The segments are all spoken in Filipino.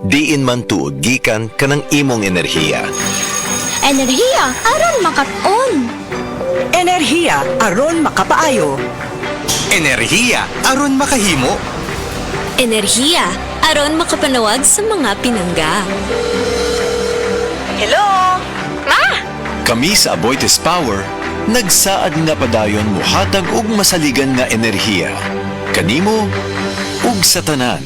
Diin man tuod gikan kanang imong enerhiya. Enerhiya aron makat-on. Enerhiya aron makapaayo. Enerhiya aron makahimo. Enerhiya aron makapanawag sa mga pinangga. Hello? Kami sa Aboitiz Power, nagsaad nga padayon muhatag og masaligan nga enerhiya. Kanimo ug sa tanan.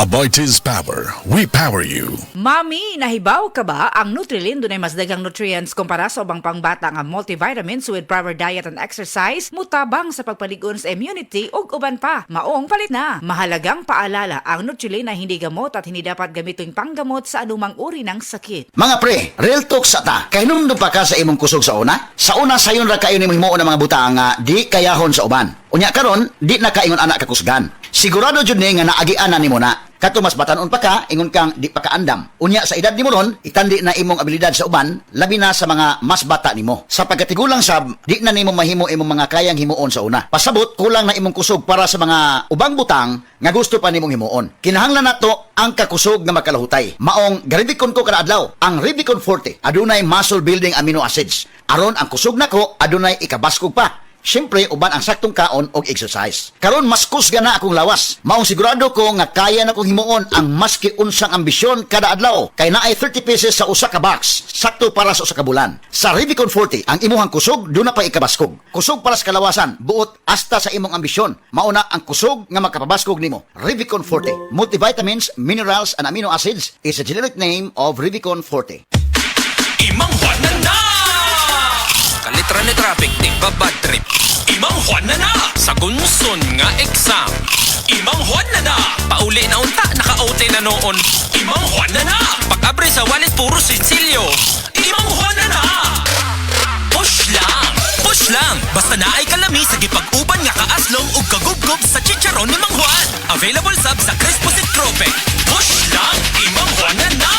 Aboitiz Power. We power you. Mami, nahibaw ka ba ang Nutrilin dunay mas daghang nutrients kumpara sa ubang pangbata nga multivitamins with proper diet and exercise, mutabang sa pagpalig-on sa immunity ug uban pa. Maong palit na. Mahalagang paalala, ang Nutrilin ay hindi gamot at hindi dapat gamitin panggamot sa anumang uri ng sakit. Mga pre, real talk sa ta. Kay nung pa ka sa imong kusog sa una? Sa una sayon ra kayo nimo himuon ng mga butang nga di kayahon sa uban. Unya karon, di na kaingon anak kakusgan. Sigurado jud ni nga naagianan nimo na. Kato mas batanon pa ka, ingon kang di pa kaandam. Unya sa edad nimo ron, itandi na imong abilidad sa uban, labi na sa mga mas bata nimo. Sa pagkatigulang sab, di na nimo mahimo imong mga kayang himuon sa una. Pasabot, kulang na imong kusog para sa mga ubang butang nga gusto pa nimong himuon. Kinahanglan nato ang kakusog nga makalahutay. Maong garibikon ko kada adlaw, ang Revicon Forte adunay muscle building amino acids. Aron ang kusog nako adunay ikabaskog pa. Siyempre, uban ang saktong kaon o exercise. Karon mas kusga na akong lawas. Maong sigurado ko nga kaya na kong himuon ang maski unsang ambisyon kada adlaw. Kay naay 30 pieces sa usa ka box. Sakto para sa usa ka bulan. Sa Revicon Forte, ang imuhang kusog, doon na pa ikabaskog. Kusog para sa kalawasan, buot hasta sa imong ambisyon. Mauna ang kusog nga makapabaskog nimo. Revicon Forte. Multivitamins, minerals, and amino acids is a generic name of Revicon Forte. Imang Juan na! Kalitra ni traffic, di ba bad trip? Imang Juan na! Sa gunson nga exam. Imang Juan na! Pauli na unta, naka-OT na noon. Imang Juan na! Pag-abre sa wallet, puro sitsilyo. Imang Juan na! Push lang! Push lang! Basta na ay kalami sa gipag-uban nga kaaslong ug kagubgob sa chicharon ni Mang Juan. Available sub sa Crispo Trope. Push lang! Imang Juan na!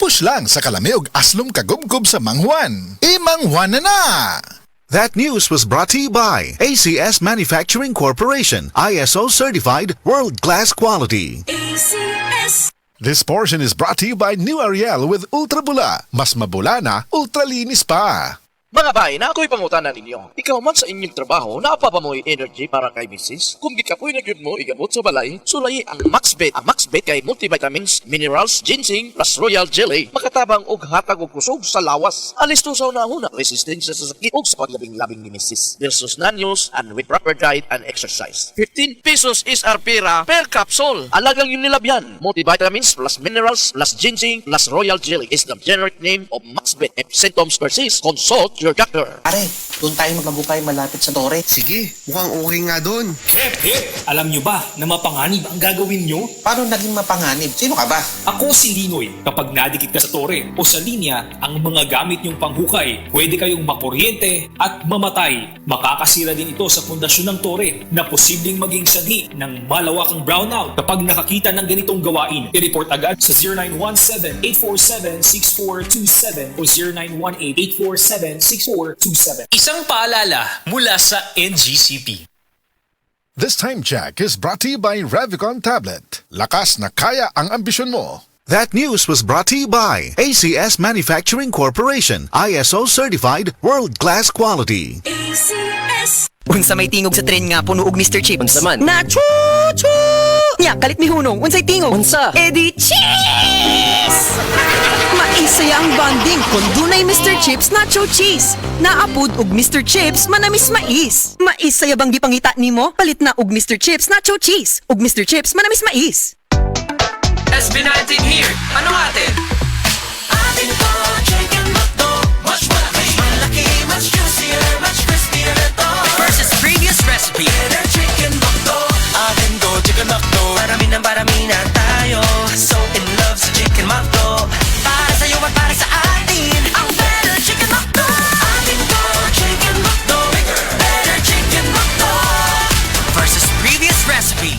Push lang sa kalamiog aslom kagubgob sa Mang Juan. Imang Juan na! That news was brought to you by ACS Manufacturing Corporation, ISO certified world-class quality. ACS. This portion is brought to you by New Ariel with Ultra Bula. Mas mabula na, ultra linis pa. Mga bahay na ako'y pangutanan ninyo. Ikaw man sa inyong trabaho, napapamoy energy para kay misis. Kung gikapoy na yun mo, igamot sa balay, sulay ang MaxBet. Ang MaxBet kay multivitamins, minerals, ginseng, plus royal jelly. Makatabang og hatag og kusog sa lawas. Alis to sa unahuna, resistensya sa sakit og sa paglabing-labing ni misis. Versus non-use and with proper diet and exercise. 15 pesos is our pera per capsule. Alagang yung nilabyan. Multivitamins plus minerals plus ginseng plus royal jelly is the generic name of MaxBet. If symptoms persist, consult your doctor. Pare, doon tayo magbabukay malapit sa tore. Sige, mukhang okay nga doon. Alam nyo ba na mapanganib ang gagawin nyo? Paano naging mapanganib? Sino ka ba? Ako si Linoy. Kapag nadikit ka sa tore o sa linya, ang mga gamit nyong panghukay, pwede kayong makuryente at mamatay. Makakasira din ito sa pundasyon ng tore na posibleng maging sanhi ng malawakang brownout. Kapag nakakita ng ganitong gawain, i-report agad sa 0917-847-6427 o 0918-847-6427. Isang paalala mula sa NGCP. This time check is brought to you by Revicon Tablet. Lakas na kaya ang ambisyon mo. That news was brought to you by ACS Manufacturing Corporation, ISO certified world-class quality. ACS. Unsa may tingog sa tren nga puno og Mr. Chips? Unsa man? Na chu-chu! Nya, kalit mi hunong. Unsay tingog? Unsa? Edi cheese! Maisaya ang bonding kung dunay Mr. Chips Nacho Cheese. Naapod og Mr. Chips manamis mais. Maisaya bang gipangita nimo? Palit na og Mr. Chips Nacho Cheese. Og Mr. Chips manamis mais. SB19 here. Ano atin? Atin to chicken McDo. Much malaki, much juicier, much crispier ito. Versus previous recipe. Better chicken McDo. Atin to chicken McDo. Parami na tayo. So in love sa chicken McDo. Para sa'yo at para sa atin. Ang better chicken McDo. Atin to chicken McDo. Better chicken McDo. Versus previous recipe.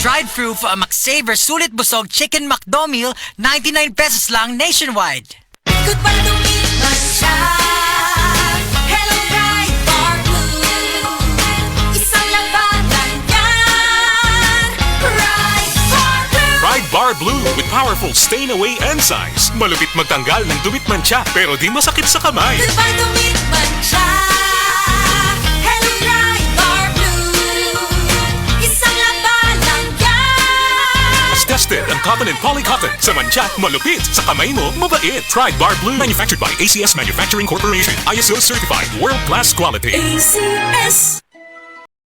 Dried through for a McSaver Sulit Busog Chicken McDo meal, 99 pesos lang nationwide. Good para dumi masya. Hello Bright Bar Blue. Isang labanan yan. Bright Bar Blue. Bar Blue with powerful stain-away enzymes. Malupit magtanggal ng dumit mancha pero di masakit sa kamay. dumit mancha. Hello Pride Bar Blue. Isang labalang yan. Tested ang cotton and polycotton. Sa mancha, malupit. Sa kamay mo, mabait. Pride Bar Blue. Manufactured by ACS Manufacturing Corporation. ISO certified. World-class quality. ACS.